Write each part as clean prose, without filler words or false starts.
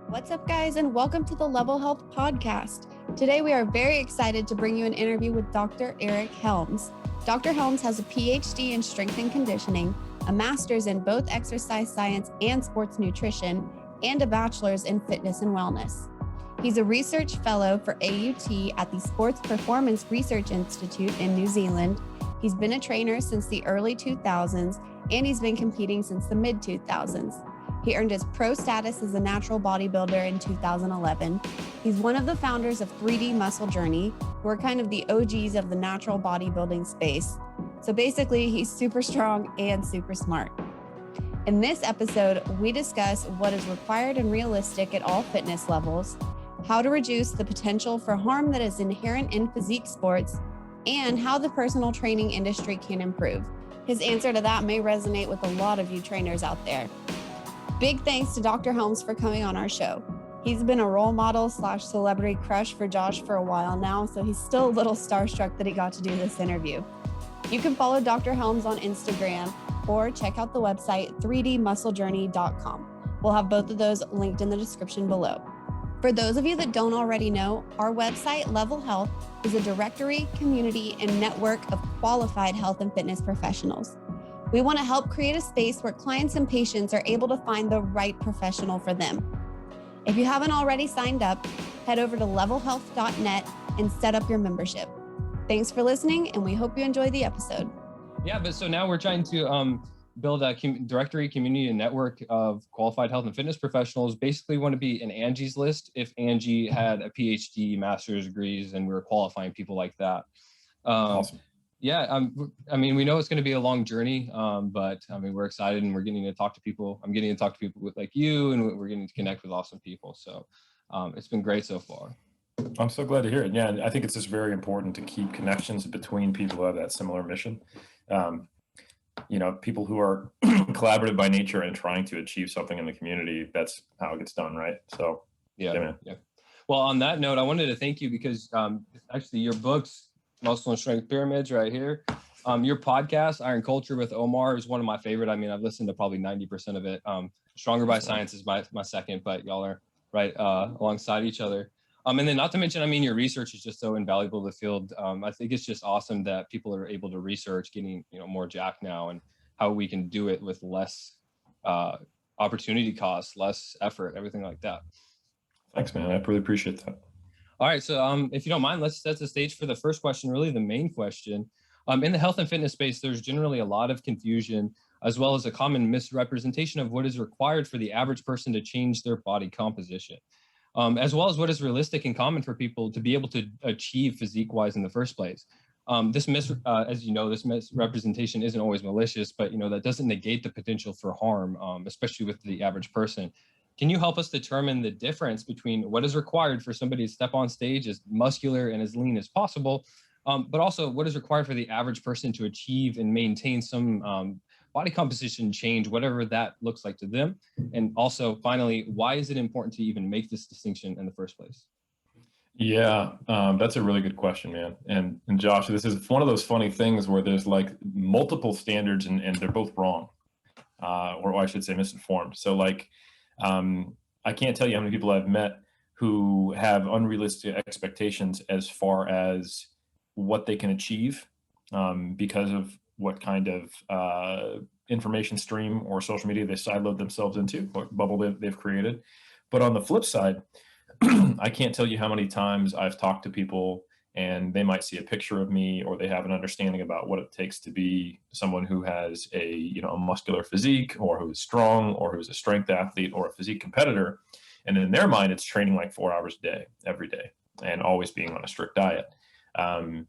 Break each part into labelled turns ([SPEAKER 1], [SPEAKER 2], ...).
[SPEAKER 1] What's up, guys, and welcome to the Level Health Podcast. Today, we are very excited to bring you an interview with Dr. Eric Helms. Dr. Helms has a PhD in strength and conditioning, a master's in both exercise science and sports nutrition, and a bachelor's in fitness and wellness. He's a research fellow for AUT at the Sports Performance Research Institute in New Zealand. He's been a trainer since the early 2000s, and he's been competing since the mid-2000s. He earned his pro status as a natural bodybuilder in 2011. He's one of the founders of 3D Muscle Journey, who are kind of the OGs of the natural bodybuilding space. So basically, he's super strong and super smart. In this episode, we discuss what is required and realistic at all fitness levels, how to reduce the potential for harm that is inherent in physique sports, and how the personal training industry can improve. His answer to that may resonate with a lot of you trainers out there. Big thanks to Dr. Helms for coming on our show. He's been a role model / celebrity crush for Josh for a while now, so he's still a little starstruck that he got to do this interview. You can follow Dr. Helms on Instagram or check out the website 3dmusclejourney.com. We'll have both of those linked in the description below. For those of you that don't already know, our website, Level Health, is a directory, community, and network of qualified health and fitness professionals. We want to help create a space where clients and patients are able to find the right professional for them. If you haven't already signed up, head over to levelhealth.net and set up your membership. Thanks for listening, and we hope you enjoy the episode.
[SPEAKER 2] Yeah, but so now we're trying to build a directory, community, and network of qualified health and fitness professionals. Basically, want to be in Angie's list if Angie had a PhD, master's degrees, and we were qualifying people like that.
[SPEAKER 3] Awesome.
[SPEAKER 2] Yeah, I mean, we know it's going to be a long journey, but I mean, we're excited and we're getting to talk to people. I'm getting to talk to people with like you, and we're getting to connect with awesome people. So it's been great so far.
[SPEAKER 3] I'm so glad to hear it. Yeah, I think it's just very important to keep connections between people who have that similar mission. People who are collaborative by nature and trying to achieve something in the community, that's how it gets done, right? So,
[SPEAKER 2] yeah. Well, on that note, I wanted to thank you because actually your books, Muscle and Strength Pyramids right here. Your podcast, Iron Culture with Omar, is one of my favorite. I mean, I've listened to probably 90% of it. Stronger by Science is my second, but y'all are right alongside each other. And then not to mention, I mean, your research is just so invaluable to the field. I think it's just awesome that people are able to research getting, more jacked now and how we can do it with less opportunity costs, less effort, everything like that.
[SPEAKER 3] Thanks, man. I really appreciate that.
[SPEAKER 2] All right. So if you don't mind, let's set the stage for the first question, really the main question. In the health and fitness space, there's generally a lot of confusion, as well as a common misrepresentation of what is required for the average person to change their body composition, as well as what is realistic and common for people to be able to achieve physique-wise in the first place. This misrepresentation isn't always malicious, but that doesn't negate the potential for harm, especially with the average person. Can you help us determine the difference between what is required for somebody to step on stage as muscular and as lean as possible, but also what is required for the average person to achieve and maintain some body composition change, whatever that looks like to them? And also, finally, why is it important to even make this distinction in the first place?
[SPEAKER 3] Yeah, that's a really good question, man. And Josh, this is one of those funny things where there's like multiple standards and they're both wrong, or I should say misinformed. So I can't tell you how many people I've met who have unrealistic expectations as far as what they can achieve because of what kind of information stream or social media they siloed themselves into, what bubble they've created. But on the flip side, I can't tell you how many times I've talked to people and they might see a picture of me, or they have an understanding about what it takes to be someone who has a muscular physique, or who's strong, or who's a strength athlete, or a physique competitor. And in their mind, it's training like 4 hours a day, every day, and always being on a strict diet. And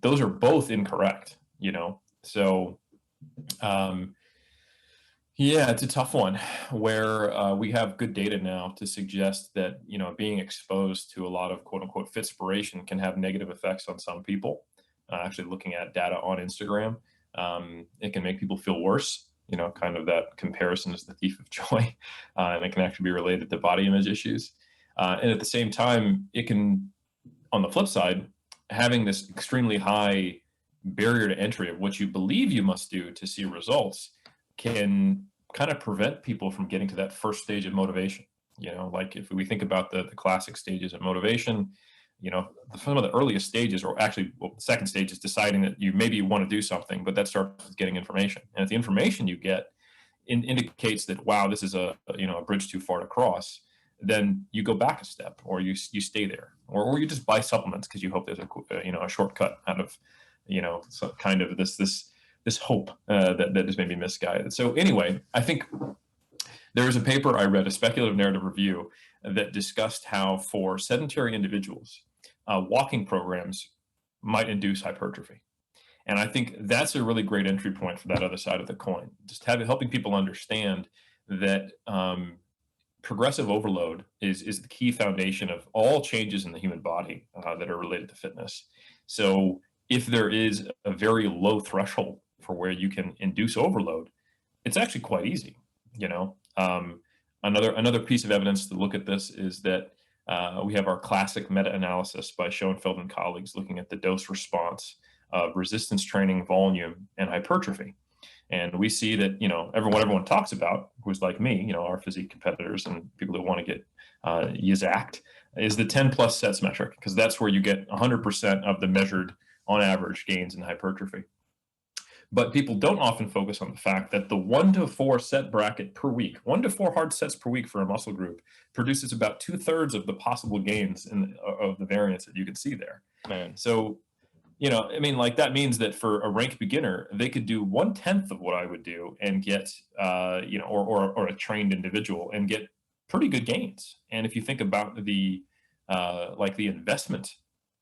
[SPEAKER 3] those are both incorrect, So, yeah, it's a tough one where we have good data now to suggest that, being exposed to a lot of quote unquote fitspiration can have negative effects on some people. Actually looking at data on Instagram, it can make people feel worse, kind of that comparison is the thief of joy. And it can actually be related to body image issues. And at the same time, it can, on the flip side, having this extremely high barrier to entry of what you believe you must do to see results can kind of prevent people from getting to that first stage of motivation. Like if we think about the classic stages of motivation, some of the earliest stages, or actually, well, the second stage is deciding that you want to do something, but that starts with getting information. And if the information you get indicates that, wow, this is a bridge too far to cross, then you go back a step, or you stay there, or you just buy supplements because you hope there's a shortcut out of some kind of this hope that is maybe misguided. So anyway, I think there was a paper I read, a speculative narrative review, that discussed how for sedentary individuals, walking programs might induce hypertrophy. And I think that's a really great entry point for that other side of the coin. Just helping people understand that progressive overload is the key foundation of all changes in the human body that are related to fitness. So if there is a very low threshold for where you can induce overload, it's actually quite easy. Another piece of evidence to look at this is that we have our classic meta-analysis by Schoenfeld and colleagues looking at the dose response of resistance training, volume, and hypertrophy. And we see that, everyone talks about, who's like me, our physique competitors and people who want to get yacked, is the 10 plus sets metric, because that's where you get 100% of the measured on average gains in hypertrophy. But people don't often focus on the fact that the 1 to 4 set bracket per week, 1 to 4 hard sets per week for a muscle group, produces about 2/3 of the possible gains of the variance that you can see there.
[SPEAKER 2] Man.
[SPEAKER 3] So, that means that for a ranked beginner, they could do 1/10 of what I would do and get, or a trained individual and get pretty good gains. And if you think about the investment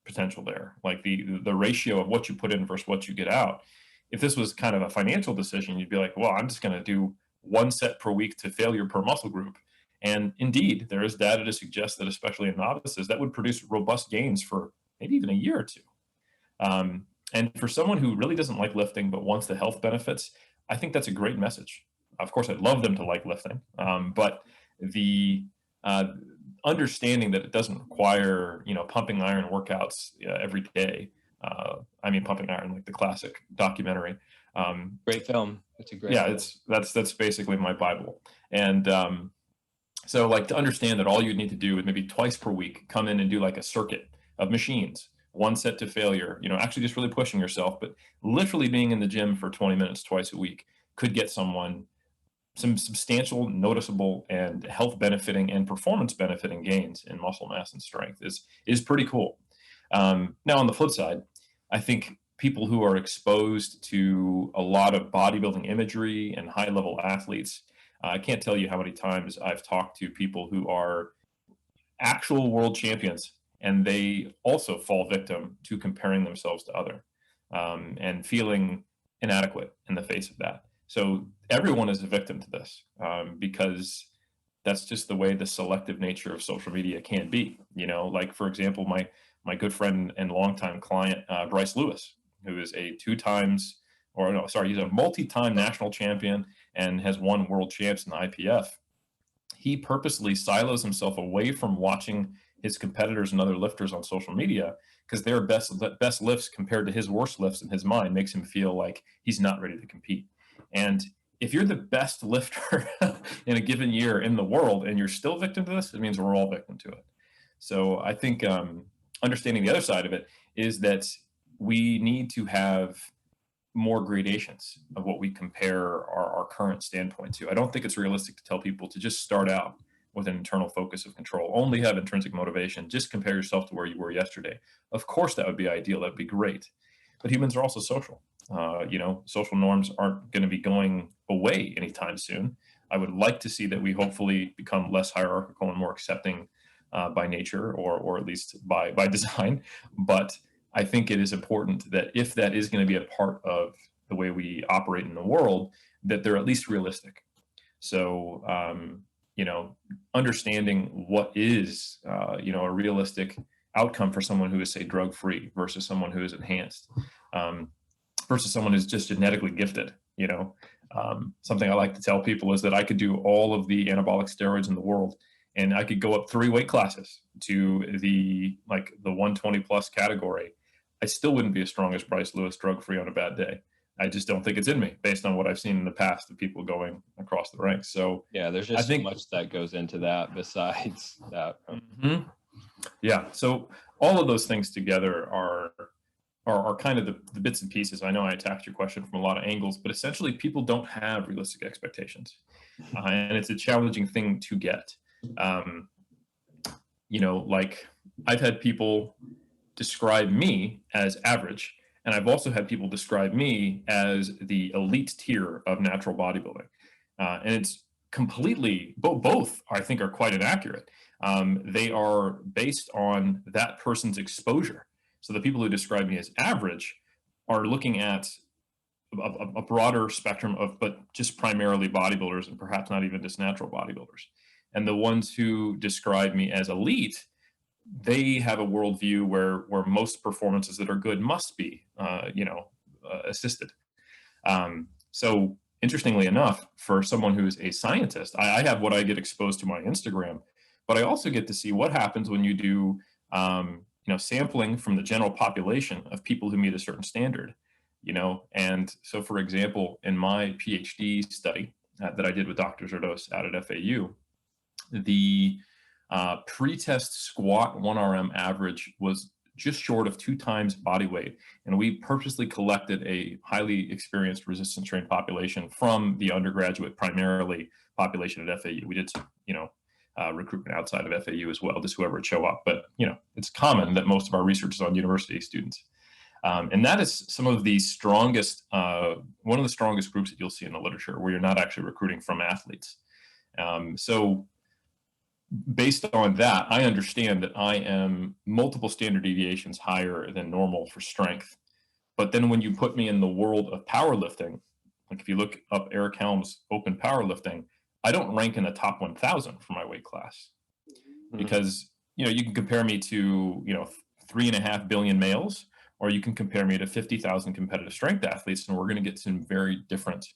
[SPEAKER 3] potential there, like the ratio of what you put in versus what you get out, if this was kind of a financial decision, you'd be like, well, I'm just going to do 1 set per week to failure per muscle group. And indeed, there is data to suggest that, especially in novices, that would produce robust gains for maybe even a year or two. And for someone who really doesn't like lifting but wants the health benefits, I think that's a great message. Of course, I'd love them to like lifting, but the understanding that it doesn't require pumping iron workouts every day. Pumping iron, like the classic documentary.
[SPEAKER 2] Great film. It's a great.
[SPEAKER 3] Yeah, that's basically my Bible. And so to understand that all you need to do is maybe twice per week come in and do like a circuit of machines, 1 set to failure, actually just really pushing yourself, but literally being in the gym for 20 minutes twice a week could get someone some substantial, noticeable, and health benefiting and performance benefiting gains in muscle mass and strength is pretty cool. Now, on the flip side, I think people who are exposed to a lot of bodybuilding imagery and high-level athletes, I can't tell you how many times I've talked to people who are actual world champions, and they also fall victim to comparing themselves to other and feeling inadequate in the face of that. So everyone is a victim to this because that's just the way the selective nature of social media can be. Like, for example, my good friend and longtime client, Bryce Lewis, who is he's a multi-time national champion and has won world champs in the IPF. He purposely silos himself away from watching his competitors and other lifters on social media because their best lifts compared to his worst lifts in his mind makes him feel like he's not ready to compete. And if you're the best lifter in a given year in the world and you're still victim to this, it means we're all victim to it. So I think understanding the other side of it is that we need to have more gradations of what we compare our current standpoint to. I don't think it's realistic to tell people to just start out with an internal focus of control, only have intrinsic motivation, just compare yourself to where you were yesterday. Of course, that would be ideal. That'd be great. But humans are also social. Social norms aren't going to be going away anytime soon. I would like to see that we hopefully become less hierarchical and more accepting by nature, or at least by design. But I think it is important that if that is going to be a part of the way we operate in the world, that they're at least realistic. So, understanding what is, a realistic outcome for someone who is, say, drug-free versus someone who is enhanced, versus someone who's just genetically gifted. Something I like to tell people is that I could do all of the anabolic steroids in the world, and I could go up 3 weight classes to the 120 plus category. I still wouldn't be as strong as Bryce Lewis drug-free on a bad day. I just don't think it's in me based on what I've seen in the past of people going across the ranks. So
[SPEAKER 2] Yeah, there's
[SPEAKER 3] I
[SPEAKER 2] just so
[SPEAKER 3] think,
[SPEAKER 2] much that goes into that besides that.
[SPEAKER 3] Mhm. Yeah. So all of those things together are kind of the bits and pieces. I know I attacked your question from a lot of angles, but essentially people don't have realistic expectations. And it's a challenging thing to get. Um, like I've had people describe me as average, and I've also had people describe me as the elite tier of natural bodybuilding. And it's completely, both I think are quite inaccurate. They are based on that person's exposure. So the people who describe me as average are looking at a broader spectrum of, but just primarily bodybuilders and perhaps not even just natural bodybuilders. And the ones who describe me as elite, they have a worldview where most performances that are good must be, assisted. So interestingly enough, for someone who is a scientist, I have what I get exposed to my Instagram, but I also get to see what happens when you do, sampling from the general population of people who meet a certain standard. And so, for example, in my PhD study that I did with Dr. Zerdos out at FAU, the pre-test squat 1RM average was just short of 2 times body weight. And we purposely collected a highly experienced resistance trained population from the undergraduate, primarily population at FAU. We did some, recruitment outside of FAU as well, just whoever would show up. But, it's common that most of our research is on university students. And that is some of the strongest, one of the strongest groups that you'll see in the literature where you're not actually recruiting from athletes. So based on that, I understand that I am multiple standard deviations higher than normal for strength. But then when you put me in the world of powerlifting, like if you look up Eric Helms open powerlifting, I don't rank in the top 1,000 for my weight class because, you can compare me to, 3.5 billion males, or you can compare me to 50,000 competitive strength athletes, and we're going to get some very different,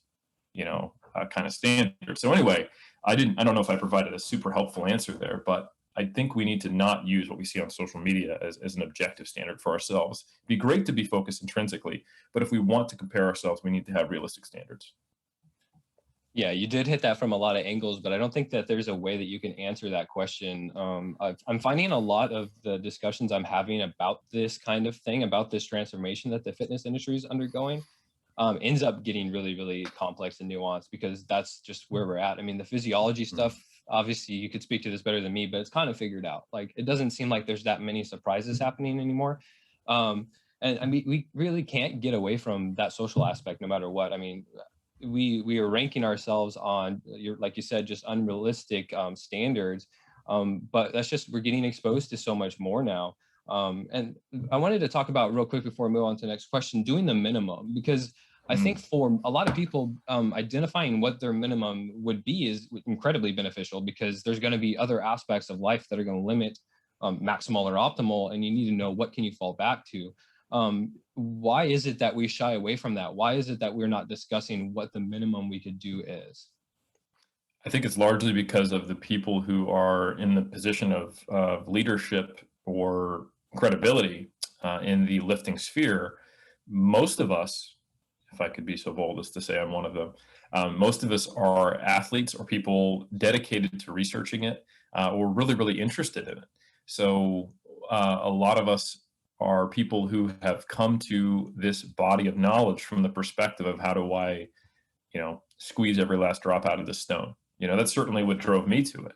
[SPEAKER 3] kind of standards. So anyway, I don't know if I provided a super helpful answer there, but I think we need to not use what we see on social media as an objective standard for ourselves. It'd be great to be focused intrinsically, but if we want to compare ourselves, we need to have realistic standards.
[SPEAKER 2] Yeah, you did hit that from a lot of angles, but I don't think that there's a way that you can answer that question. I'm finding a lot of the discussions I'm having about this kind of thing, about this transformation that the fitness industry is undergoing, ends up getting really, really complex and nuanced because that's just where we're at. I mean, the physiology stuff, obviously you could speak to this better than me, but it's kind of figured out. Like, it doesn't seem like there's that many surprises happening anymore. And I mean, we really can't get away from that social aspect no matter what. I mean, we are ranking ourselves on, like you said, just unrealistic standards. But that's just, we're getting exposed to so much more now. And I wanted to talk about real quick before I move on to the next question, doing the minimum, because I think for a lot of people, identifying what their minimum would be is incredibly beneficial because there's going to be other aspects of life that are going to limit maximal or optimal, and you need to know what can you fall back to. Why is it that we shy away from that? Why is it that we're not discussing what the minimum we could do is?
[SPEAKER 3] I think it's largely because of the people who are in the position of leadership or credibility in the lifting sphere. Most of us, if I could be so bold as to say I'm one of them, most of us are athletes or people dedicated to researching it or really, really interested in it. So a lot of us are people who have come to this body of knowledge from the perspective of how do I, squeeze every last drop out of the stone. That's certainly what drove me to it.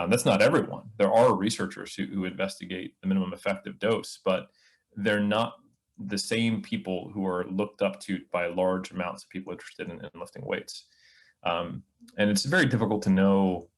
[SPEAKER 3] That's not everyone. There are researchers who investigate the minimum effective dose, but they're not the same people who are looked up to by large amounts of people interested in lifting weights. And it's very difficult to know,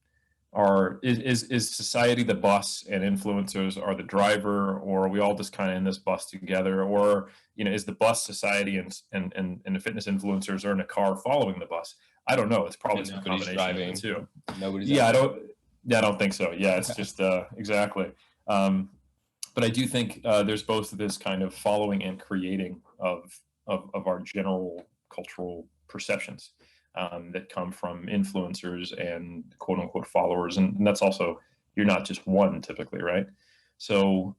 [SPEAKER 3] is society the bus and influencers are the driver, or are we all just kind of in this bus together? Or, is the bus society and the fitness influencers are in a car following the bus? I don't know. It's probably some combination
[SPEAKER 2] driving.
[SPEAKER 3] of the two.
[SPEAKER 2] Nobody's
[SPEAKER 3] I don't think so. Yeah, it's just exactly. But I do think there's both this kind of following and creating of our general cultural perceptions that come from influencers and quote unquote followers. And that's also, you're not just one typically, right? So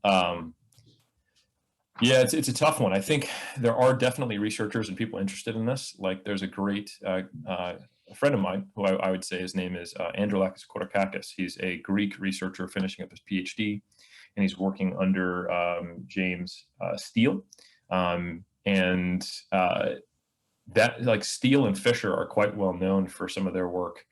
[SPEAKER 3] Yeah, it's a tough one. I think there are definitely researchers and people interested in this. Like, there's a great a friend of mine who I would say his name is Androlakis Korakakis. He's a Greek researcher finishing up his PhD, and he's working under James Steele. And that, like, Steele and Fisher are quite well known for some of their work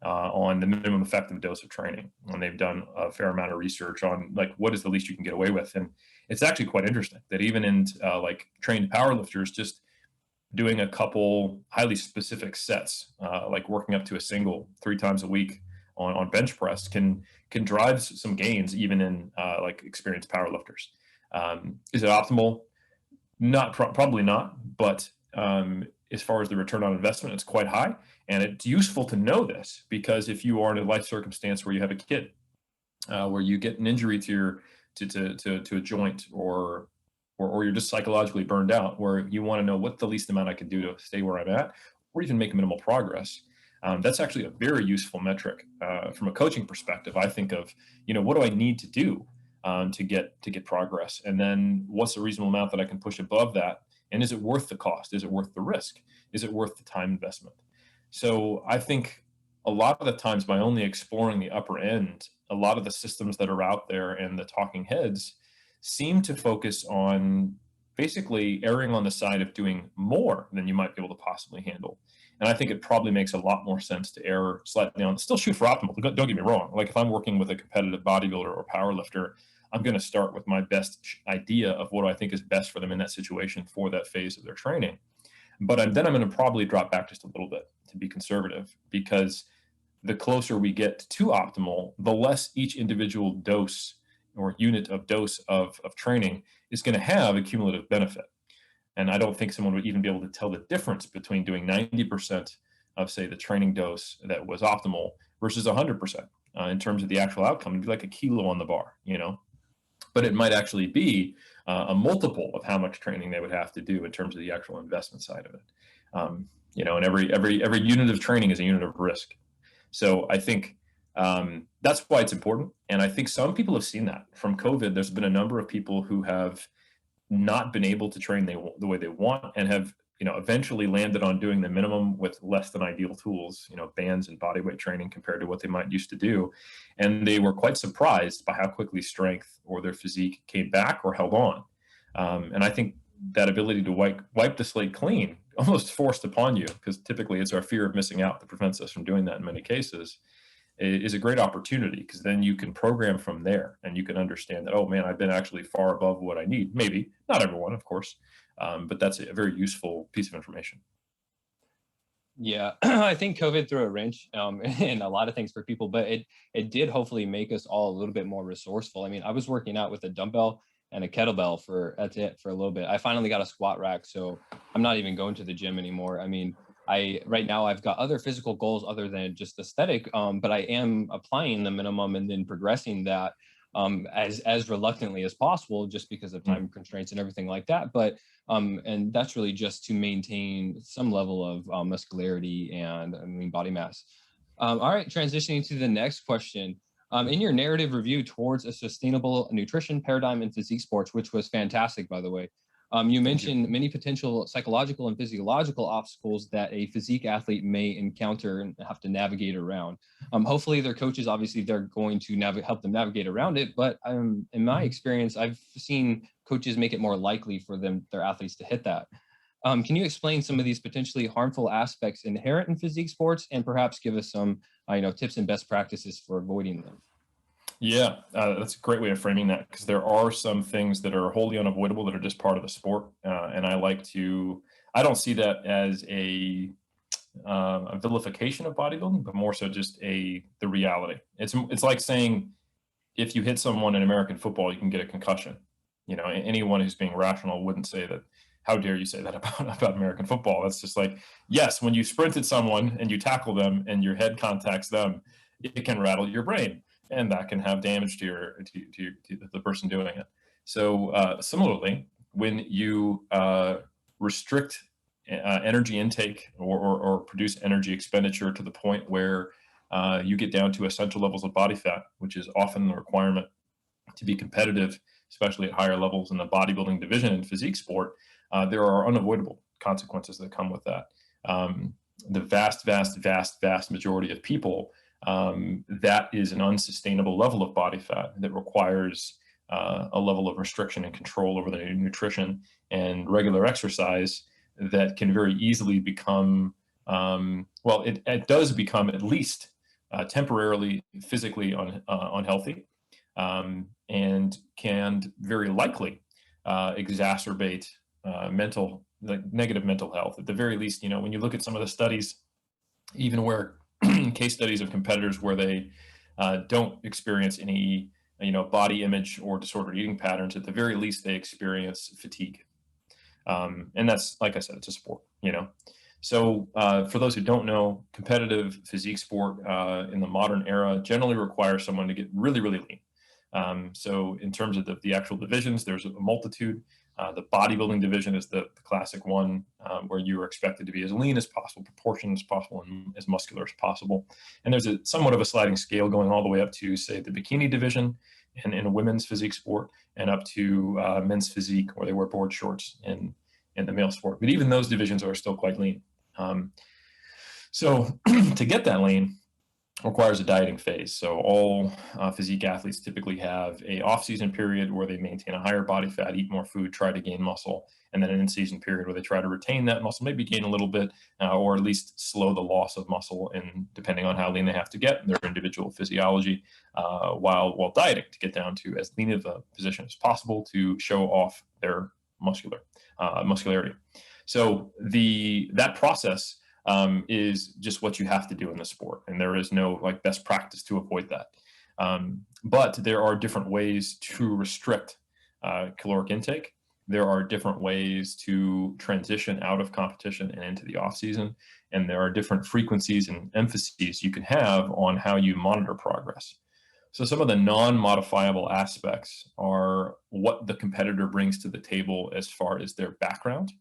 [SPEAKER 3] on the minimum effective dose of training. And they've done a fair amount of research on, like, what is the least you can get away with. And it's actually quite interesting that even in like trained powerlifters, just doing a couple highly specific sets, like working up to a single 3 times a week on bench press, can drive some gains even in like experienced powerlifters. Is it optimal? Not probably not, but as far as the return on investment, it's quite high. And it's useful to know this, because if you are in a life circumstance where you have a kid, where you get an injury to your to a joint, or you're just psychologically burned out, where you want to know what the least amount I can do to stay where I'm at, or even make minimal progress. That's actually a very useful metric from a coaching perspective. I think of, what do I need to do to get progress, and then what's the reasonable amount that I can push above that, and is it worth the cost? Is it worth the risk? Is it worth the time investment? So I think a lot of the times, by only exploring the upper end, a lot of the systems that are out there and the talking heads seem to focus on basically erring on the side of doing more than you might be able to possibly handle. And I think it probably makes a lot more sense to err slightly on, still shoot for optimal. Don't get me wrong. Like, if I'm working with a competitive bodybuilder or powerlifter, I'm going to start with my best idea of what I think is best for them in that situation for that phase of their training. But then I'm going to probably drop back just a little bit to be conservative, because the closer we get to optimal, the less each individual dose or unit of dose of training is going to have a cumulative benefit. And I don't think someone would even be able to tell the difference between doing 90% of, say, the training dose that was optimal versus 100% in terms of the actual outcome. It'd be like a kilo on the bar, but it might actually be a multiple of how much training they would have to do in terms of the actual investment side of it. And every unit of training is a unit of risk. So I think that's why it's important. And I think some people have seen that from COVID. There's been a number of people who have not been able to train the way they want, and have eventually landed on doing the minimum with less than ideal tools, bands and bodyweight training compared to what they might used to do. And they were quite surprised by how quickly strength or their physique came back or held on. And I think that ability to wipe the slate clean, almost forced upon you, because typically it's our fear of missing out that prevents us from doing that in many cases, is a great opportunity, because then you can program from there and you can understand that, oh man, I've been actually far above what I need. Maybe not everyone, of course, but that's a very useful piece of information.
[SPEAKER 2] Yeah, I think COVID threw a wrench in a lot of things for people, but it did hopefully make us all a little bit more resourceful. I mean, I was working out with a dumbbell and a kettlebell for a little bit. I finally got a squat rack, so I'm not even going to the gym anymore. I mean, right now I've got other physical goals other than just aesthetic, but I am applying the minimum and then progressing that as reluctantly as possible, just because of time constraints and everything like that. But and that's really just to maintain some level of muscularity and body mass. All right, transitioning to the next question. In your narrative review towards a sustainable nutrition paradigm in physique sports, which was fantastic, by the way, you mentioned many potential psychological and physiological obstacles that a physique athlete may encounter and have to navigate around. Hopefully their coaches, obviously, they're going to help them navigate around it. But in my experience, I've seen coaches make it more likely for their athletes to hit that. Can you explain some of these potentially harmful aspects inherent in physique sports, and perhaps give us some tips and best practices for avoiding them?
[SPEAKER 3] Yeah, that's a great way of framing that, because there are some things that are wholly unavoidable that are just part of the sport. And I don't see that as a vilification of bodybuilding, but more so just the reality. It's like saying, if you hit someone in American football, you can get a concussion. Anyone who's being rational wouldn't say that. How dare you say that about American football? That's just like, yes, when you sprint at someone and you tackle them and your head contacts them, it can rattle your brain, and that can have damage to the person doing it. So similarly, when you restrict energy intake or produce energy expenditure to the point where you get down to essential levels of body fat, which is often the requirement to be competitive especially at higher levels in the bodybuilding division and physique sport, there are unavoidable consequences that come with that. The vast majority of people, that is an unsustainable level of body fat that requires a level of restriction and control over the nutrition and regular exercise that can very easily become, well, it does become at least temporarily physically unhealthy, and can very likely exacerbate negative mental health. At the very least, when you look at some of the studies, even where case studies of competitors where they don't experience any body image or disordered eating patterns, at the very least they experience fatigue, and that's, like I said, it's a sport. So for those who don't know, competitive physique sport in the modern era generally requires someone to get really lean. So in terms of the actual divisions, there's a multitude. The bodybuilding division is the classic one, where you are expected to be as lean as possible, proportioned as possible, and as muscular as possible. And there's somewhat of a sliding scale going all the way up to, say, the bikini division in a women's physique sport, and up to men's physique, where they wear board shorts in the male sport. But even those divisions are still quite lean. So to get that lean requires a dieting phase. So all physique athletes typically have a off-season period where they maintain a higher body fat, eat more food, try to gain muscle, and then an in-season period where they try to retain that muscle, maybe gain a little bit, or at least slow the loss of muscle, and depending on how lean they have to get, their individual physiology, while dieting to get down to as lean of a position as possible to show off their muscularity. So that process is just what you have to do in the sport, and there is no best practice to avoid that. But there are different ways to restrict caloric intake. There are different ways to transition out of competition and into the off season, and there are different frequencies and emphases you can have on how you monitor progress. So some of the non-modifiable aspects are what the competitor brings to the table as far as their background,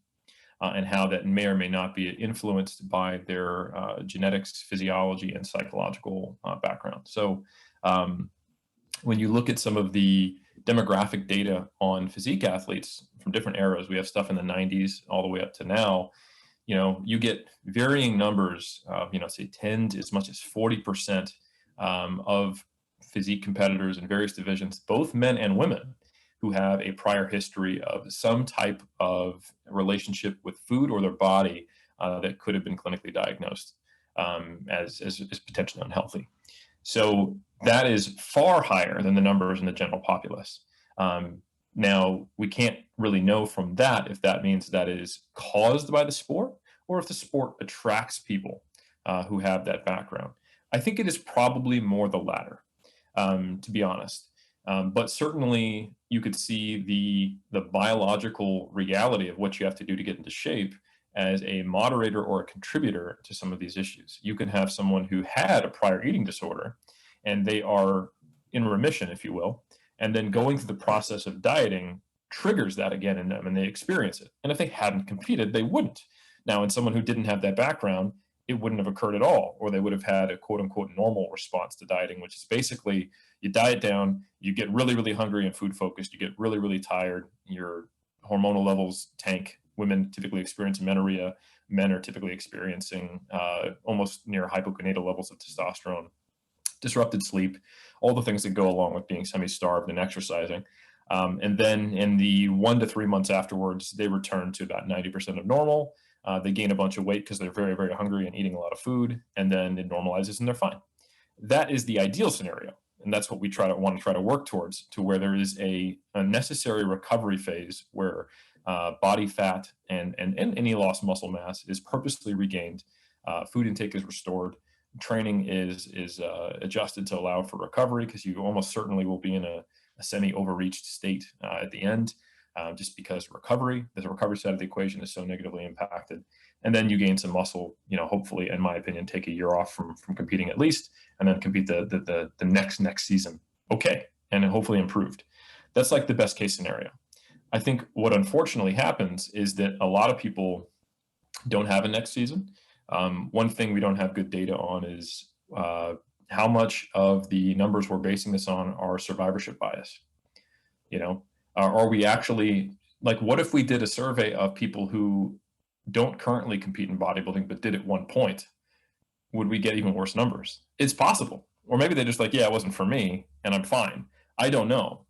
[SPEAKER 3] and how that may or may not be influenced by their genetics, physiology, and psychological background. So when you look at some of the demographic data on physique athletes from different eras, we have stuff in the 90s all the way up to now, you get varying numbers, say 10 to as much as 40% of physique competitors in various divisions, both men and women, who have a prior history of some type of relationship with food or their body that could have been clinically diagnosed as potentially unhealthy. So that is far higher than the numbers in the general populace. Now, we can't really know from that if that means that is caused by the sport or if the sport attracts people who have that background. I think it is probably more the latter, to be honest. But certainly you could see the biological reality of what you have to do to get into shape as a moderator or a contributor to some of these issues. You can have someone who had a prior eating disorder and they are in remission, if you will, and then going through the process of dieting triggers that again in them and they experience it. And if they hadn't competed, they wouldn't. Now, in someone who didn't have that background, it wouldn't have occurred at all, or they would have had a quote unquote normal response to dieting, which is basically you diet down, you get really hungry and food focused, you get really tired, your hormonal levels tank. Women typically experience amenorrhea. Men are typically experiencing almost near hypogonadoal levels of testosterone, disrupted sleep, all the things that go along with being semi-starved and exercising. And then in the 1 to 3 months afterwards, they return to about 90% of normal. They gain a bunch of weight because they're very hungry and eating a lot of food, and then it normalizes and they're fine. That is the ideal scenario. And that's what we want to try to work towards, to where there is a necessary recovery phase where body fat and any lost muscle mass is purposely regained, food intake is restored, training is adjusted to allow for recovery, because you almost certainly will be in a semi-overreached state at the end, just because the recovery side of the equation is so negatively impacted. And then you gain some muscle, hopefully, in my opinion, take a year off from competing at least, and then compete the next season. Okay. And then hopefully improved. That's like the best case scenario. I think what unfortunately happens is that a lot of people don't have a next season. One thing we don't have good data on is how much of the numbers we're basing this on are survivorship bias. Are we actually, like, what if we did a survey of people who don't currently compete in bodybuilding but did at one point? Would we get even worse numbers? It's possible. Or maybe they're just like, yeah, it wasn't for me and I'm fine. I don't know.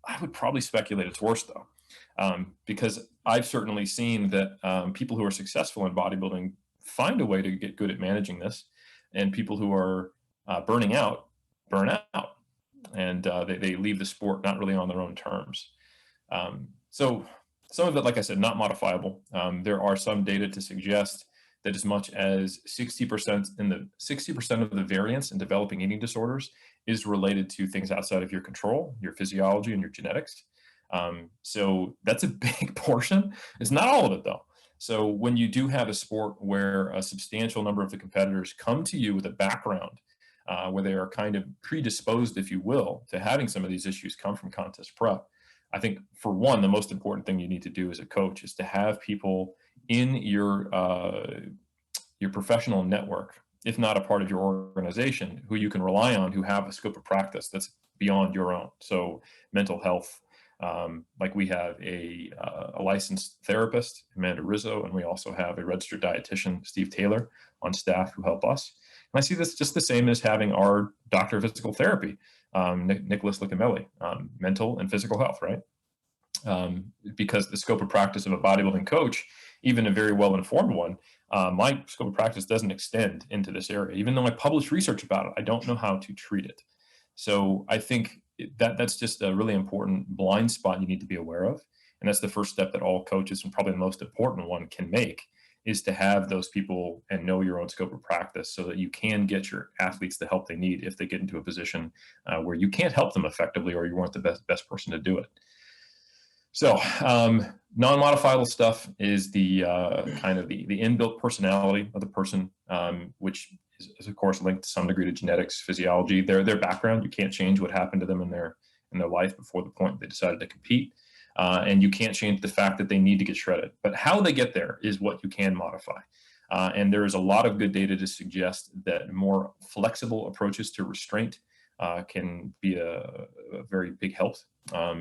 [SPEAKER 3] I would probably speculate it's worse though, because I've certainly seen that people who are successful in bodybuilding find a way to get good at managing this, and people who are burning out burn out, and they leave the sport not really on their own terms. So some of it, like I said, not modifiable. There are some data to suggest that as much as 60% of the variance in developing eating disorders is related to things outside of your control, your physiology and your genetics. So that's a big portion. It's not all of it though. So when you do have a sport where a substantial number of the competitors come to you with a background where they are kind of predisposed, if you will, to having some of these issues come from contest prep, I think for one, the most important thing you need to do as a coach is to have people in your professional network, if not a part of your organization, who you can rely on, who have a scope of practice that's beyond your own. So mental health, like we have a licensed therapist, Amanda Rizzo, and we also have a registered dietitian, Steve Taylor, on staff who help us. And I see this just the same as having our doctor of physical therapy, Nicholas Licamelli, mental and physical health, right? Because the scope of practice of a bodybuilding coach, even a very well-informed one, my scope of practice doesn't extend into this area. Even though I publish research about it, I don't know how to treat it. So I think that's just a really important blind spot you need to be aware of. And that's the first step that all coaches, and probably the most important one, can make, is to have those people and know your own scope of practice so that you can get your athletes the help they need if they get into a position where you can't help them effectively or you weren't the best person to do it. So non-modifiable stuff is the kind of the inbuilt personality of the person, which is of course linked to some degree to genetics, physiology, their background. You can't change what happened to them in their life before the point they decided to compete. And you can't change the fact that they need to get shredded. But how they get there is what you can modify. And there is a lot of good data to suggest that more flexible approaches to restraint can be a very big help,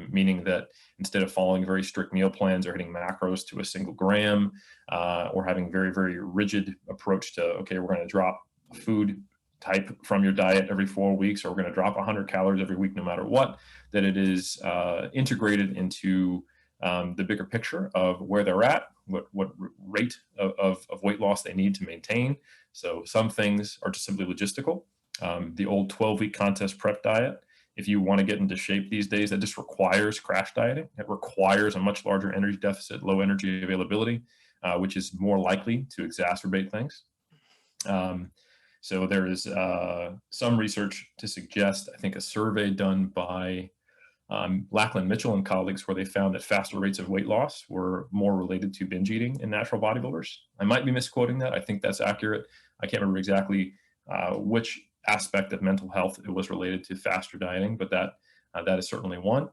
[SPEAKER 3] meaning that instead of following very strict meal plans or hitting macros to a single gram, or having very, very rigid approach to, okay, we're going to drop a food type from your diet every 4 weeks, or we're going to drop 100 calories every week, no matter what, that it is integrated into the bigger picture of where they're at, what rate of weight loss they need to maintain. So some things are just simply logistical. The old 12-week contest prep diet, if you want to get into shape these days, that just requires crash dieting. It requires a much larger energy deficit, low energy availability, which is more likely to exacerbate things. So there is some research to suggest, I think a survey done by Lachlan Mitchell and colleagues, where they found that faster rates of weight loss were more related to binge eating in natural bodybuilders. I might be misquoting that. I think that's accurate. I can't remember exactly which aspect of mental health it was related to faster dieting, but that is certainly one.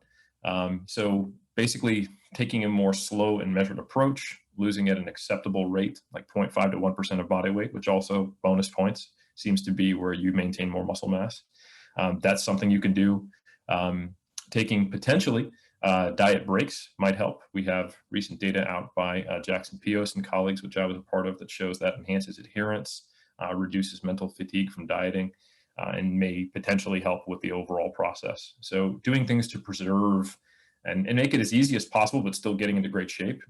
[SPEAKER 3] So basically taking a more slow and measured approach, losing at an acceptable rate, like 0.5 to 1% of body weight, which also bonus points, seems to be where you maintain more muscle mass. That's something you can do. Taking potentially diet breaks might help. We have recent data out by Jackson Pios and colleagues, which I was a part of, that shows that enhances adherence, reduces mental fatigue from dieting, and may potentially help with the overall process. So doing things to preserve and make it as easy as possible, but still getting into great shape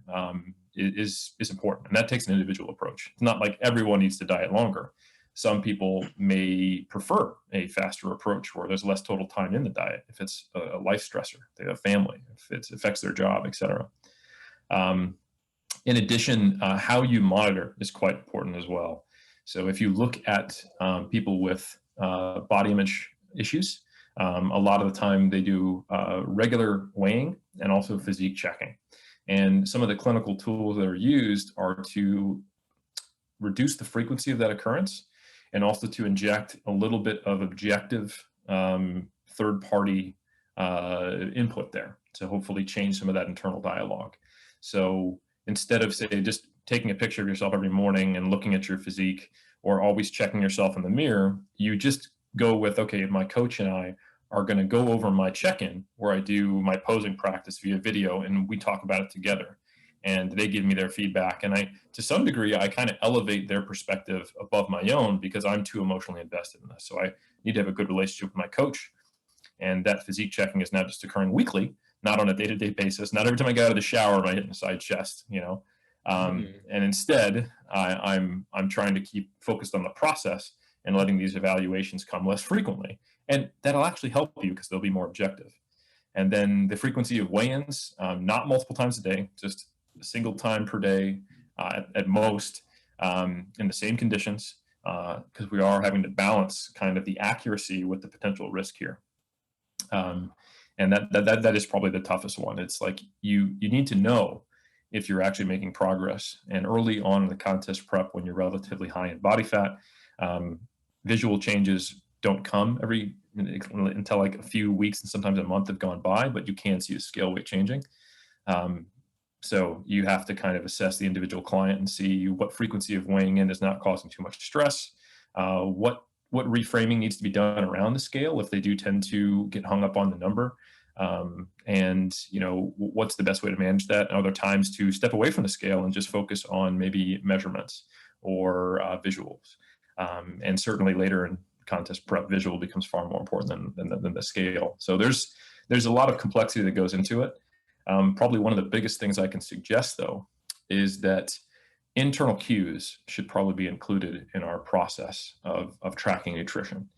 [SPEAKER 3] is important. And that takes an individual approach. It's not like everyone needs to diet longer. Some people may prefer a faster approach where there's less total time in the diet if it's a life stressor, they have a family, if it affects their job, etc. In addition, how you monitor is quite important as well. So if you look at people with body image issues, a lot of the time they do regular weighing and also physique checking. And some of the clinical tools that are used are to reduce the frequency of that occurrence, and also to inject a little bit of objective third-party input there to hopefully change some of that internal dialogue. So instead of, say, just taking a picture of yourself every morning and looking at your physique, or always checking yourself in the mirror, you just go with, okay, my coach and I are going to go over my check-in where I do my posing practice via video, and we talk about it together. And they give me their feedback. And to some degree, I kind of elevate their perspective above my own because I'm too emotionally invested in this. So I need to have a good relationship with my coach. And that physique checking is now just occurring weekly, not on a day-to-day basis. Not every time I get out of the shower, am I hitting the side chest, And instead, I'm trying to keep focused on the process and letting these evaluations come less frequently. And that'll actually help you because they'll be more objective. And then the frequency of weigh-ins, not multiple times a day, just a single time per day at most, in the same conditions, because we are having to balance kind of the accuracy with the potential risk here. And that is probably the toughest one. It's like you need to know if you're actually making progress. And early on in the contest prep, when you're relatively high in body fat, visual changes don't come until like a few weeks and sometimes a month have gone by, but you can see the scale weight changing. So you have to kind of assess the individual client and see what frequency of weighing in is not causing too much stress, what reframing needs to be done around the scale if they do tend to get hung up on the number, and what's the best way to manage that. And other times to step away from the scale and just focus on maybe measurements or visuals. And certainly later in contest prep, visual becomes far more important than the scale. So there's a lot of complexity that goes into it. Probably one of the biggest things I can suggest, though, is that internal cues should probably be included in our process of tracking nutrition.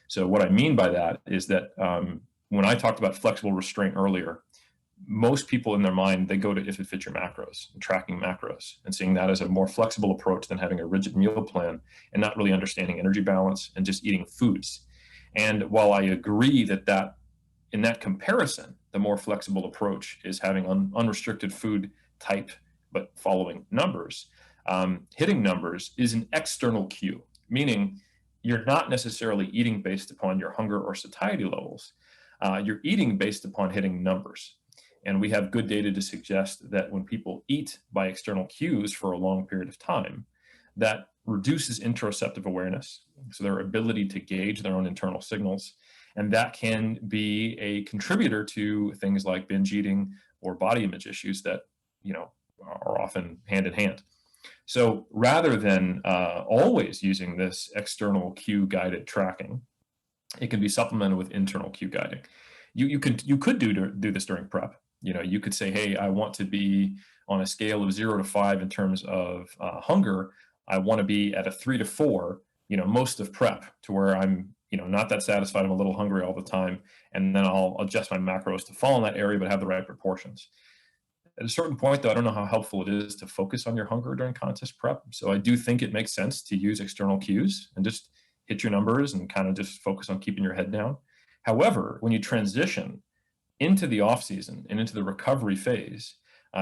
[SPEAKER 3] So what I mean by that is that when I talked about flexible restraint earlier, most people in their mind, they go to if it fits your macros, tracking macros, and seeing that as a more flexible approach than having a rigid meal plan and not really understanding energy balance and just eating foods. And while I agree that in that comparison, the more flexible approach is having unrestricted food type, but following numbers. Hitting numbers is an external cue, meaning you're not necessarily eating based upon your hunger or satiety levels. You're eating based upon hitting numbers. And we have good data to suggest that when people eat by external cues for a long period of time, that reduces interoceptive awareness, so their ability to gauge their own internal signals. And that can be a contributor to things like binge eating or body image issues that, are often hand in hand. So rather than always using this external cue guided tracking, it can be supplemented with internal cue guiding. You could do this during prep. You could say, hey, I want to be on a scale of 0 to 5 in terms of hunger. I want to be at a 3 to 4, most of prep, to where I'm, not that satisfied. I'm a little hungry all the time. And then I'll adjust my macros to fall in that area, but have the right proportions. At a certain point, though, I don't know how helpful it is to focus on your hunger during contest prep. So I do think it makes sense to use external cues and just hit your numbers and kind of just focus on keeping your head down. However, when you transition into the off season and into the recovery phase,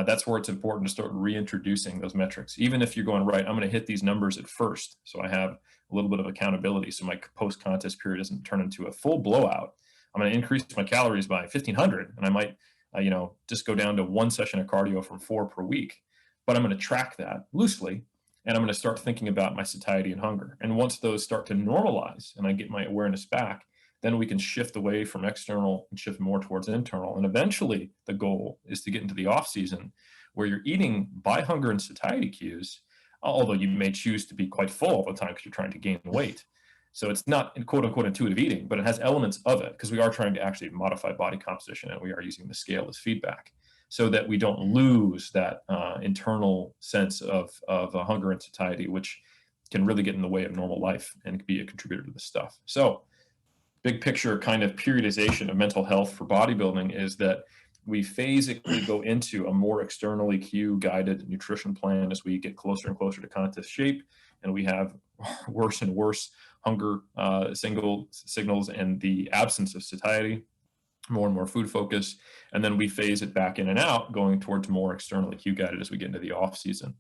[SPEAKER 3] that's where it's important to start reintroducing those metrics. Even if you're going, right, I'm going to hit these numbers at first, so I have a little bit of accountability, so my post-contest period doesn't turn into a full blowout. I'm going to increase my calories by 1,500, and I might, just go down to one session of cardio from 4 per week. But I'm going to track that loosely, and I'm going to start thinking about my satiety and hunger. And once those start to normalize and I get my awareness back, then we can shift away from external and shift more towards internal. And eventually the goal is to get into the off season where you're eating by hunger and satiety cues, although you may choose to be quite full all the time because you're trying to gain weight. So it's not quote unquote intuitive eating, but it has elements of it because we are trying to actually modify body composition, and we are using the scale as feedback so that we don't lose that internal sense of hunger and satiety, which can really get in the way of normal life and be a contributor to this stuff. So big picture kind of periodization of mental health for bodybuilding is that we phasically go into a more externally cue guided nutrition plan as we get closer and closer to contest shape, and we have worse and worse hunger signals and the absence of satiety, more and more food focus, and then we phase it back in and out, going towards more externally cue guided as we get into the off season.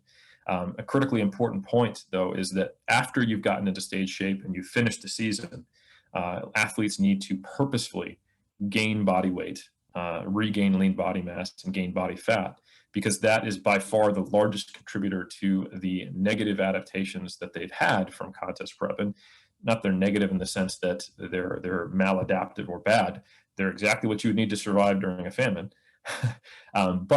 [SPEAKER 3] A critically important point, though, is that after you've gotten into stage shape and you've finished the season, athletes need to purposefully gain body weight, regain lean body mass, and gain body fat, because that is by far the largest contributor to the negative adaptations that they've had from contest prep. And not they're negative in the sense that they're maladaptive or bad. They're exactly what you would need to survive during a famine. And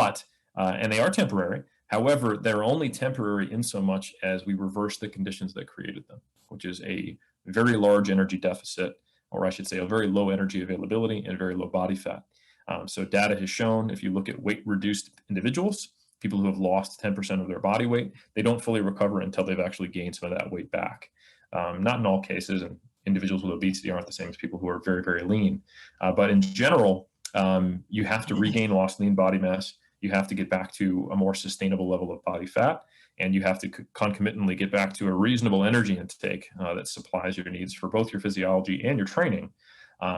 [SPEAKER 3] they are temporary. However, they're only temporary in so much as we reverse the conditions that created them, which is a very large energy deficit, or I should say a very low energy availability and very low body fat. So data has shown, if you look at weight reduced individuals, people who have lost 10% of their body weight, they don't fully recover until they've actually gained some of that weight back. Not in all cases, and individuals with obesity aren't the same as people who are very, very lean. But in general, you have to regain lost lean body mass. You have to get back to a more sustainable level of body fat, and you have to concomitantly get back to a reasonable energy intake that supplies your needs for both your physiology and your training.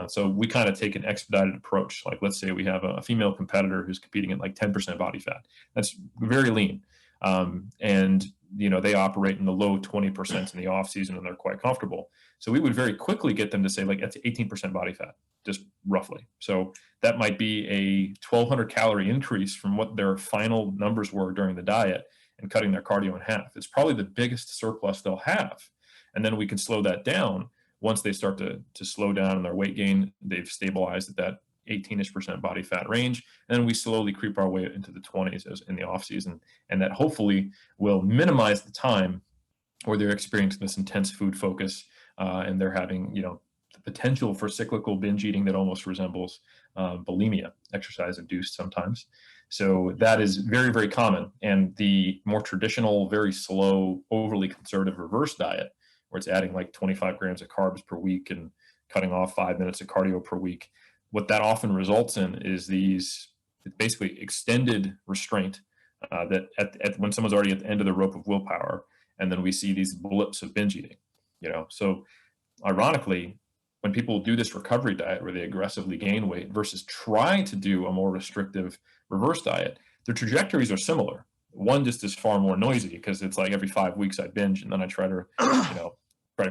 [SPEAKER 3] So we kind of take an expedited approach. Like, let's say we have a female competitor who's competing at like 10% body fat. That's very lean. And they operate in the low 20% in the off season, and they're quite comfortable. So we would very quickly get them to say, like, that's 18% body fat, just roughly. So that might be a 1,200 calorie increase from what their final numbers were during the diet, and cutting their cardio in half. It's probably the biggest surplus they'll have. And then we can slow that down. Once they start to slow down in their weight gain, they've stabilized at that 18% body fat range. And then we slowly creep our way into the 20s as in the off season. And that hopefully will minimize the time where they're experiencing this intense food focus, and they're having, the potential for cyclical binge eating that almost resembles bulimia, exercise induced sometimes. So that is very, very common. And the more traditional, very slow, overly conservative reverse diet, where it's adding like 25 grams of carbs per week and cutting off 5 minutes of cardio per week, what that often results in is these basically extended restraint that when someone's already at the end of the rope of willpower, and then we see these blips of binge eating. So ironically, when people do this recovery diet where they aggressively gain weight versus try to do a more restrictive reverse diet, their trajectories are similar. One just is far more noisy because it's like every 5 weeks I binge and then I try to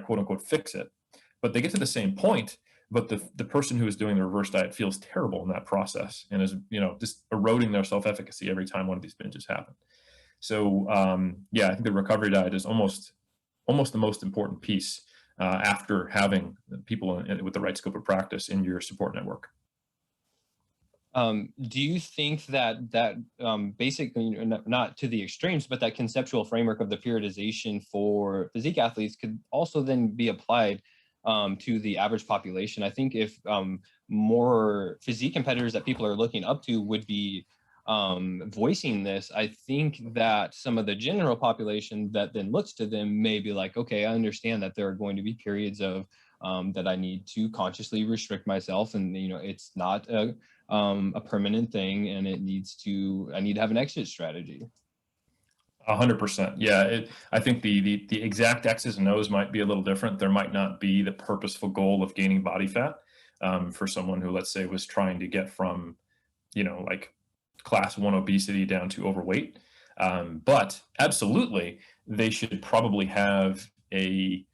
[SPEAKER 3] quote unquote fix it. But they get to the same point, but the person who is doing the reverse diet feels terrible in that process and is, just eroding their self-efficacy every time one of these binges happen. So I think the recovery diet is almost the most important piece after having people with the right scope of practice in your support network.
[SPEAKER 2] Do you think that basically, not to the extremes, but that conceptual framework of the periodization for physique athletes could also then be applied to the average population? I think if more physique competitors that people are looking up to would be voicing this, I think that some of the general population that then looks to them may be like, okay, I understand that there are going to be periods of that I need to consciously restrict myself, and it's not a permanent thing, and I need to have an exit strategy.
[SPEAKER 3] 100%. Yeah. I think the exact X's and O's might be a little different. There might not be the purposeful goal of gaining body fat for someone who, let's say, was trying to get from, like class 1 obesity down to overweight. But absolutely, they should probably have an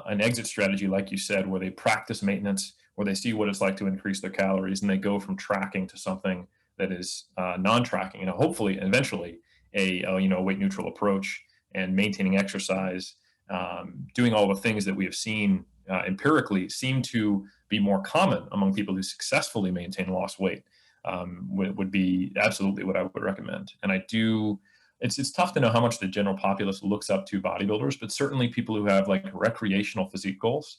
[SPEAKER 3] exit strategy, like you said, where they practice maintenance, where they see what it's like to increase their calories, and they go from tracking to something that is non-tracking, hopefully eventually a weight neutral approach, and maintaining exercise, doing all the things that we have seen empirically seem to be more common among people who successfully maintain lost weight, would be absolutely what I would recommend. And it's tough to know how much the general populace looks up to bodybuilders, but certainly people who have like recreational physique goals,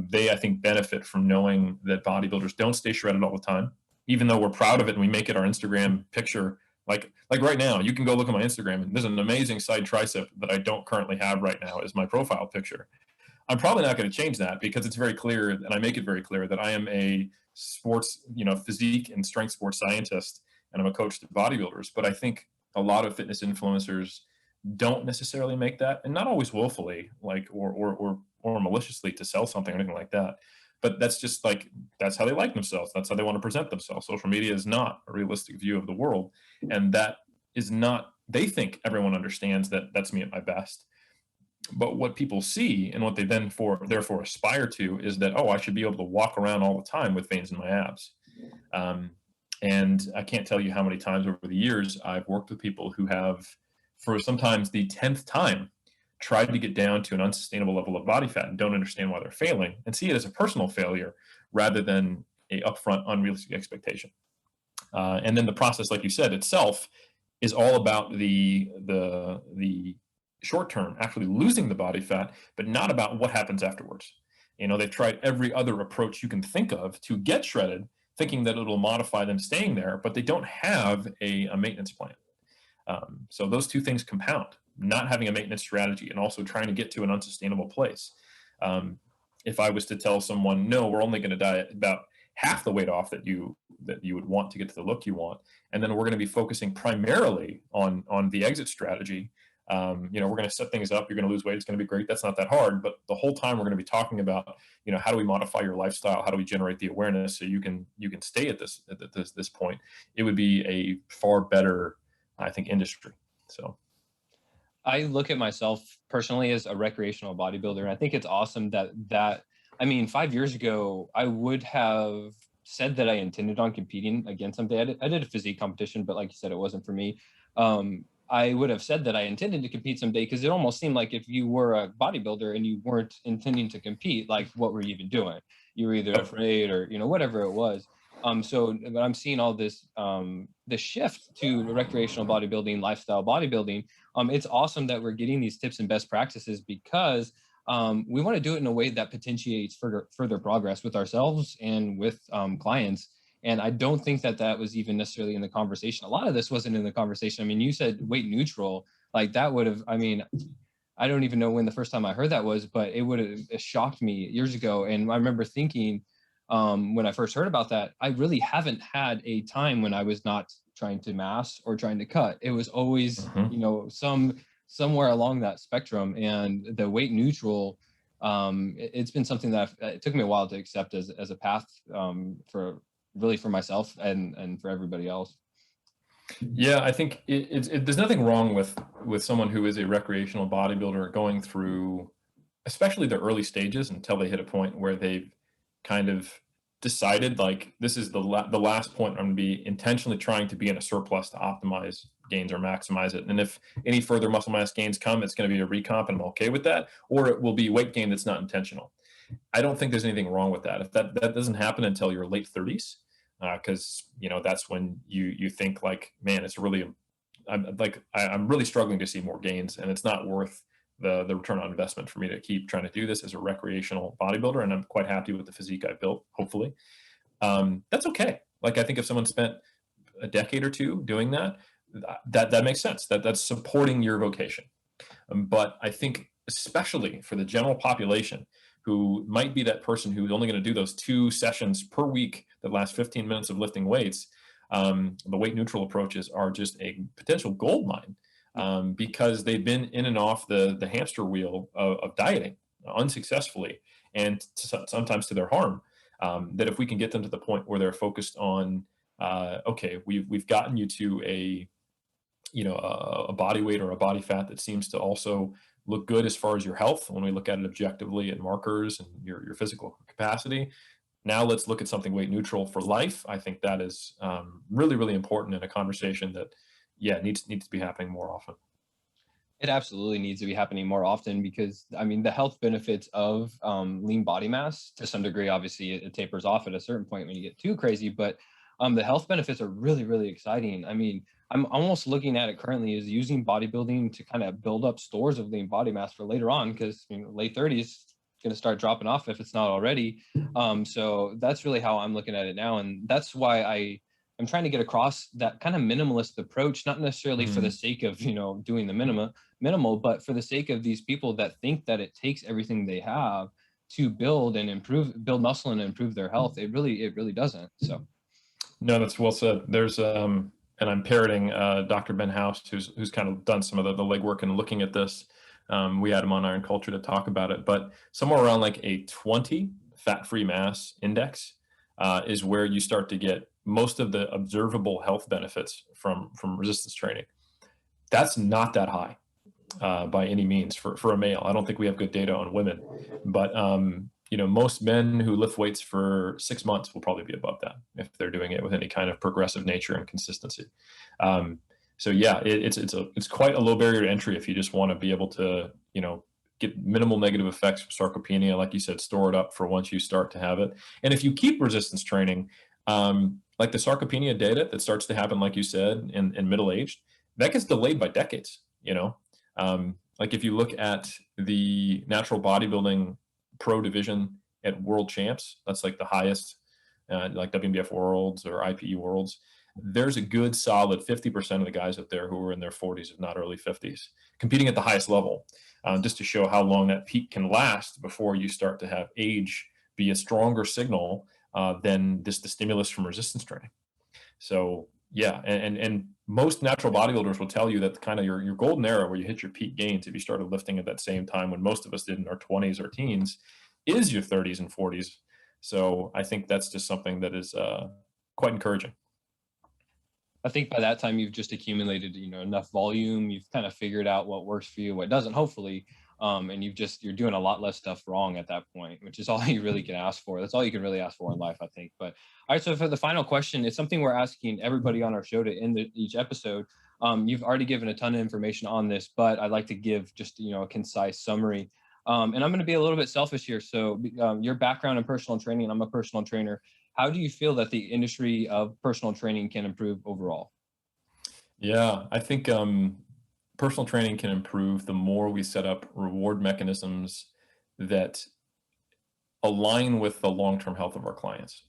[SPEAKER 3] they, I think, benefit from knowing that bodybuilders don't stay shredded all the time, even though we're proud of it and we make it our Instagram picture. Like right now, you can go look at my Instagram and there's an amazing side tricep that I don't currently have right now as my profile picture. I'm probably not going to change that because it's very clear, and I make it very clear, that I am a sports, physique and strength sports scientist, and I'm a coach to bodybuilders. But I think a lot of fitness influencers don't necessarily make that, and not always willfully, or maliciously to sell something or anything like that. But that's just that's how they like themselves. That's how they want to present themselves. Social media is not a realistic view of the world. And that is not, they think everyone understands that that's me at my best. But what people see and what they then therefore aspire to is that, I should be able to walk around all the time with veins in my abs. And I can't tell you how many times over the years I've worked with people who have, for sometimes the 10th time, tried to get down to an unsustainable level of body fat and don't understand why they're failing, and see it as a personal failure rather than a upfront unrealistic expectation. And then the process, like you said, itself is all about the short term, actually losing the body fat, but not about what happens afterwards. They've tried every other approach you can think of to get shredded, thinking that it'll modify them staying there, but they don't have a maintenance plan. So those two things compound, not having a maintenance strategy and also trying to get to an unsustainable place. If I was to tell someone, no, we're only going to diet about half the weight off that you would want to get to the look you want, and then we're going to be focusing primarily on the exit strategy. We're going to set things up. You're going to lose weight. It's going to be great. That's not that hard. But the whole time we're going to be talking about, how do we modify your lifestyle? How do we generate the awareness so you can stay at this point? It would be a far better, I think, industry. So
[SPEAKER 2] I look at myself personally as a recreational bodybuilder, and I think it's awesome that 5 years ago, I would have said that I intended on competing against something. I did a physique competition, but like you said, it wasn't for me. I would have said that I intended to compete someday, because it almost seemed like if you were a bodybuilder and you weren't intending to compete, like, what were you even doing? You were either afraid or, whatever it was. But I'm seeing all this, the shift to recreational bodybuilding, lifestyle bodybuilding. It's awesome that we're getting these tips and best practices, because we want to do it in a way that potentiates further progress with ourselves and with clients. And I don't think that was even necessarily in the conversation. A lot of this wasn't in the conversation. You said weight neutral, like that would have, I don't even know when the first time I heard that was, but it would have shocked me years ago. And I remember thinking, when I first heard about that, I really haven't had a time when I was not trying to mass or trying to cut. It was always, somewhere along that spectrum. And the weight neutral, it's been something that it took me a while to accept as a path for myself and for everybody else.
[SPEAKER 3] Yeah, I think there's nothing wrong with someone who is a recreational bodybuilder going through, especially the early stages, until they hit a point where they've kind of decided, like, this is the last point I'm going to be intentionally trying to be in a surplus to optimize gains or maximize it. And if any further muscle mass gains come, it's going to be a recomp, and I'm okay with that, or it will be weight gain that's not intentional. I don't think there's anything wrong with that. If that doesn't happen until your late 30s, because that's when you think, like, man, it's really, I'm really struggling to see more gains, and it's not worth the return on investment for me to keep trying to do this as a recreational bodybuilder. And I'm quite happy with the physique I built, hopefully. That's okay. Like, I think if someone spent a decade or two doing that makes sense. That's supporting your vocation. But I think, especially for the general population, who might be that person who's only going to do those 2 sessions per week that last 15 minutes of lifting weights, the weight neutral approaches are just a potential gold mine, because they've been in and off the hamster wheel of dieting unsuccessfully, and sometimes to their harm. That if we can get them to the point where they're focused on, okay, we've gotten you to a body weight or a body fat that seems to also look good as far as your health, when we look at it objectively and markers and your physical capacity. Now let's look at something weight neutral for life. I think that is really, really important in a conversation that, needs to be happening more often.
[SPEAKER 2] It absolutely needs to be happening more often, because the health benefits of lean body mass, to some degree, obviously it tapers off at a certain point when you get too crazy, but the health benefits are really, really exciting. I'm almost looking at it currently as using bodybuilding to kind of build up stores of lean body mass for later on, because late 30s going to start dropping off if it's not already. So that's really how I'm looking at it now, and that's why I'm trying to get across that kind of minimalist approach, not necessarily for the sake of doing the minimal, but for the sake of these people that think that it takes everything they have to build muscle and improve their health. It really doesn't. So
[SPEAKER 3] no, that's well said. There's and I'm parroting Dr. Ben House, who's kind of done some of the legwork and looking at this. We had him on Iron Culture to talk about it, but somewhere around like a 20 fat-free mass index is where you start to get most of the observable health benefits from resistance training. That's not that high by any means for a male. I don't think we have good data on women, but most men who lift weights for 6 months will probably be above that if they're doing it with any kind of progressive nature and consistency. So yeah, it's quite a low barrier to entry if you just want to be able to, get minimal negative effects from sarcopenia, like you said, store it up for once you start to have it. And if you keep resistance training, like the sarcopenia data that starts to happen, like you said, in middle aged, that gets delayed by decades. Like if you look at the natural bodybuilding pro division at world champs, that's like the highest, like WMBF worlds or IPE worlds, there's a good solid 50% of the guys up there who are in their 40s, if not early 50s, competing at the highest level, just to show how long that peak can last before you start to have age be a stronger signal than just the stimulus from resistance training. So yeah, and most natural bodybuilders will tell you that kind of your golden era where you hit your peak gains if you started lifting at that same time when most of us did in our 20s or teens is your 30s and 40s. So I think that's just something that is quite encouraging.
[SPEAKER 2] I think by that time you've just accumulated, enough volume. You've kind of figured out what works for you, what doesn't, hopefully. And you're doing a lot less stuff wrong at that point, which is all you really can ask for. That's all you can really ask for in life, I think. But all right, so for the final question, it's something we're asking everybody on our show to end each episode. You've already given a ton of information on this, but I'd like to give just, a concise summary. And I'm going to be a little bit selfish here. So your background in personal training, I'm a personal trainer. How do you feel that the industry of personal training can improve overall?
[SPEAKER 3] Yeah, I think personal training can improve the more we set up reward mechanisms that align with the long-term health of our clients.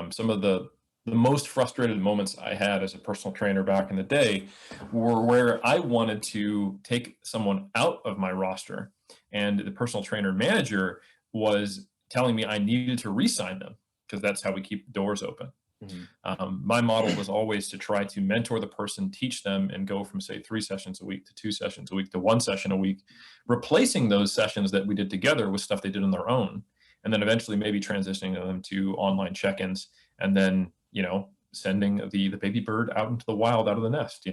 [SPEAKER 3] Some of the most frustrated moments I had as a personal trainer back in the day were where I wanted to take someone out of my roster, and the personal trainer manager was telling me I needed to re-sign them because that's how we keep doors open. My model was always to try to mentor the person, teach them, and go from, say, 3 sessions a week to 2 sessions a week to 1 session a week, replacing those sessions that we did together with stuff they did on their own, and then eventually maybe transitioning them to online check-ins, and then, sending the baby bird out into the wild, out of the nest,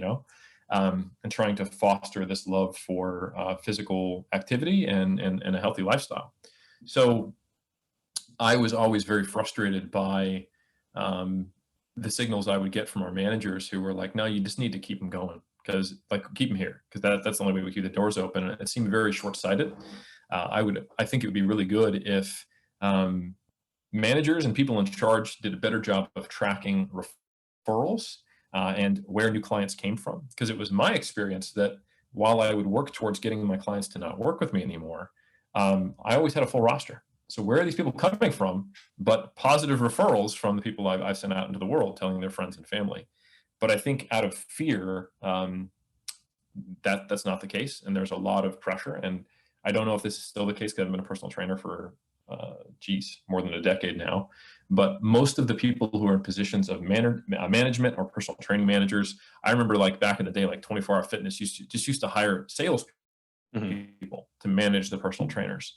[SPEAKER 3] and trying to foster this love for physical activity and a healthy lifestyle. So I was always very frustrated by the signals I would get from our managers who were like, no, you just need to keep them going because keep them here because that's the only way we keep the doors open. And it seemed very short-sighted. I think it would be really good if managers and people in charge did a better job of tracking referrals and where new clients came from. Because it was my experience that while I would work towards getting my clients to not work with me anymore, I always had a full roster. So where are these people coming from? But positive referrals from the people I've sent out into the world, telling their friends and family. But I think out of fear, that's not the case. And there's a lot of pressure. And I don't know if this is still the case because I've been a personal trainer for, more than a decade now. But most of the people who are in positions of management or personal training managers, I remember back in the day, 24 Hour Fitness used to hire sales people to manage the personal trainers.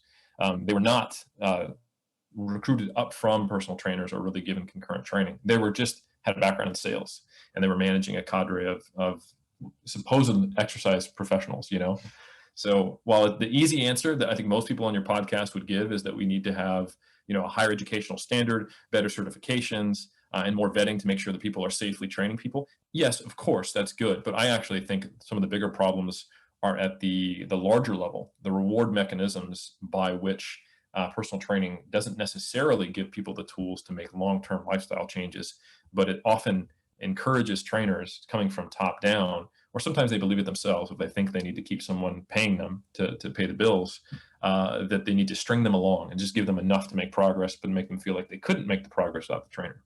[SPEAKER 3] They were not recruited up from personal trainers or really given concurrent training. They were just had a background in sales, and they were managing a cadre of supposed exercise professionals, So while the easy answer that I think most people on your podcast would give is that we need to have, a higher educational standard, better certifications, and more vetting to make sure that people are safely training people. Yes, of course, that's good. But I actually think some of the bigger problems are at the larger level, the reward mechanisms by which personal training doesn't necessarily give people the tools to make long-term lifestyle changes, but it often encourages trainers coming from top down, or sometimes they believe it themselves if they think they need to keep someone paying them to pay the bills, that they need to string them along and just give them enough to make progress, but make them feel like they couldn't make the progress without the trainer.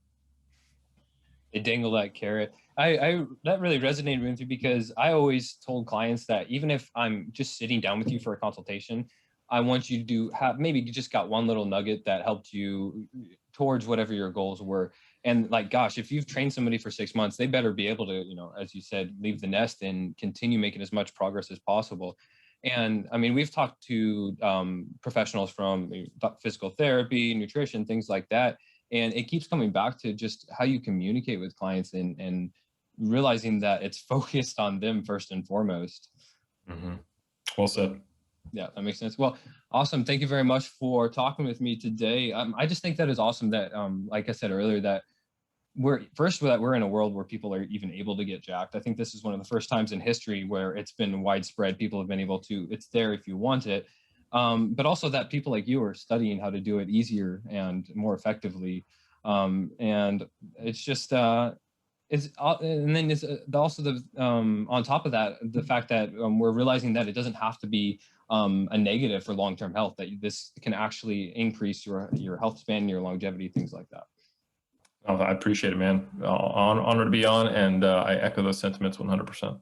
[SPEAKER 2] They dangle that carrot. I that really resonated with me because I always told clients that even if I'm just sitting down with you for a consultation, I want you to have maybe you just got one little nugget that helped you towards whatever your goals were. And gosh, if you've trained somebody for 6 months, they better be able to, as you said, leave the nest and continue making as much progress as possible. And I mean, we've talked to professionals from physical therapy, nutrition, things like that. And it keeps coming back to just how you communicate with clients and realizing that it's focused on them first and foremost.
[SPEAKER 3] Mm-hmm. Well said.
[SPEAKER 2] Yeah, that makes sense. Well, awesome. Thank you very much for talking with me today. I just think that is awesome that, like I said earlier, that we're in a world where people are even able to get jacked. I think this is one of the first times in history where it's been widespread. People have been able to, it's there if you want it. But also that people like you are studying how to do it easier and more effectively. And it's just, and then it's also the, on top of that, the fact that we're realizing that it doesn't have to be a negative for long-term health, that this can actually increase your health span, your longevity, things like that.
[SPEAKER 3] Oh, I appreciate it, man. Honor to be on, and I echo those sentiments 100%.